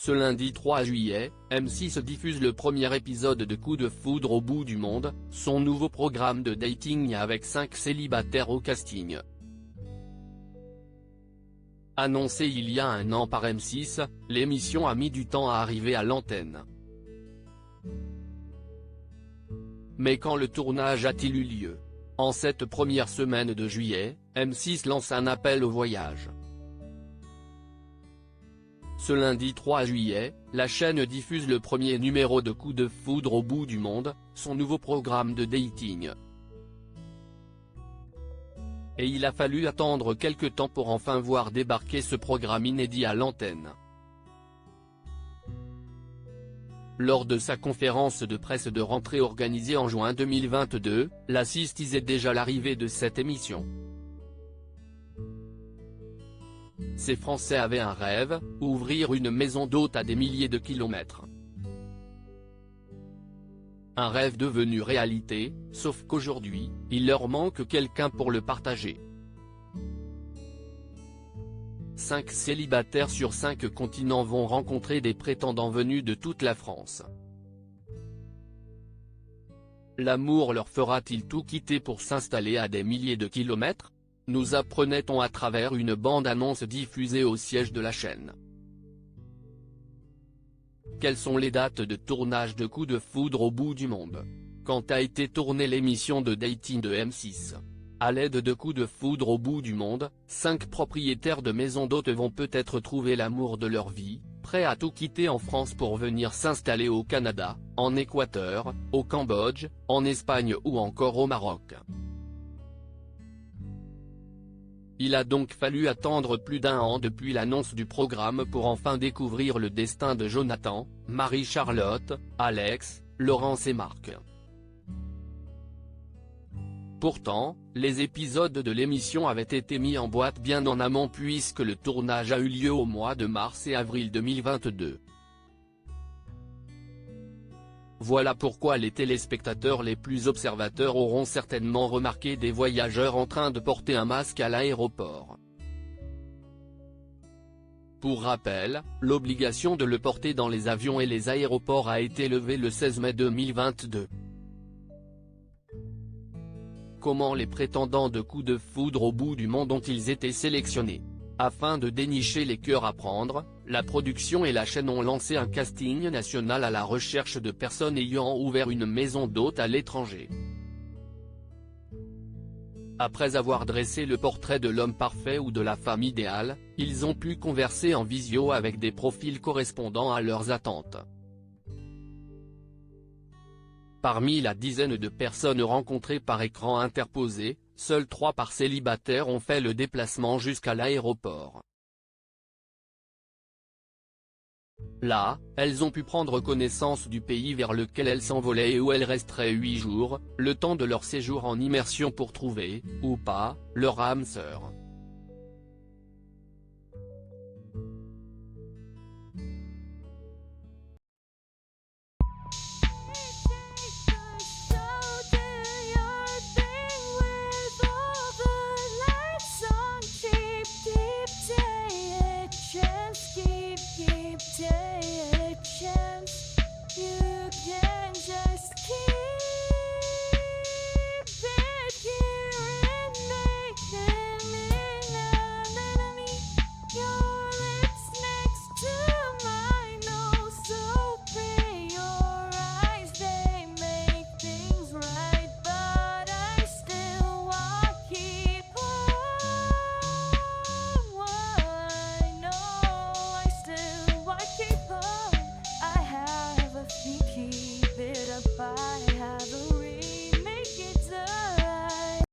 Ce lundi 3 juillet, M6 diffuse le premier épisode de Coup de foudre au bout du monde, son nouveau programme de dating avec 5 célibataires au casting. Annoncée il y a un an par M6, l'émission a mis du temps à arriver à l'antenne. Mais quand le tournage a-t-il eu lieu? En cette première semaine de juillet, M6 lance un appel au voyage. Ce lundi 3 juillet, la chaîne diffuse le premier numéro de Coup de foudre au bout du monde, son nouveau programme de dating. Et il a fallu attendre quelque temps pour enfin voir débarquer ce programme inédit à l'antenne. Lors de sa conférence de presse de rentrée organisée en juin 2022, la 6 disait déjà l'arrivée de cette émission. Ces Français avaient un rêve, ouvrir une maison d'hôtes à des milliers de kilomètres. Un rêve devenu réalité, sauf qu'aujourd'hui, il leur manque quelqu'un pour le partager. 5 célibataires sur 5 continents vont rencontrer des prétendants venus de toute la France. L'amour leur fera-t-il tout quitter pour s'installer à des milliers de kilomètres? Nous apprenait-on à travers une bande-annonce diffusée au siège de la chaîne. Quelles sont les dates de tournage de Coup de foudre au bout du monde? Quand a été tournée l'émission de dating de M6? À l'aide de Coup de foudre au bout du monde, 5 propriétaires de maisons d'hôtes vont peut-être trouver l'amour de leur vie, prêts à tout quitter en France pour venir s'installer au Canada, en Équateur, au Cambodge, en Espagne ou encore au Maroc. Il a donc fallu attendre plus d'1 an depuis l'annonce du programme pour enfin découvrir le destin de Jonathan, Marie-Charlotte, Alex, Laurence et Marc. Pourtant, les épisodes de l'émission avaient été mis en boîte bien en amont puisque le tournage a eu lieu au mois de mars et avril 2022. Voilà pourquoi les téléspectateurs les plus observateurs auront certainement remarqué des voyageurs en train de porter un masque à l'aéroport. Pour rappel, l'obligation de le porter dans les avions et les aéroports a été levée le 16 mai 2022. Comment les prétendants de Coup de foudre au bout du monde ont-ils été sélectionnés? Afin de dénicher les cœurs à prendre, la production et la chaîne ont lancé un casting national à la recherche de personnes ayant ouvert une maison d'hôtes à l'étranger. Après avoir dressé le portrait de l'homme parfait ou de la femme idéale, ils ont pu converser en visio avec des profils correspondant à leurs attentes. Parmi la dizaine de personnes rencontrées par écran interposé, seuls 3 par célibataire ont fait le déplacement jusqu'à l'aéroport. Là, elles ont pu prendre connaissance du pays vers lequel elles s'envolaient et où elles resteraient 8 jours, le temps de leur séjour en immersion pour trouver, ou pas, leur âme sœur.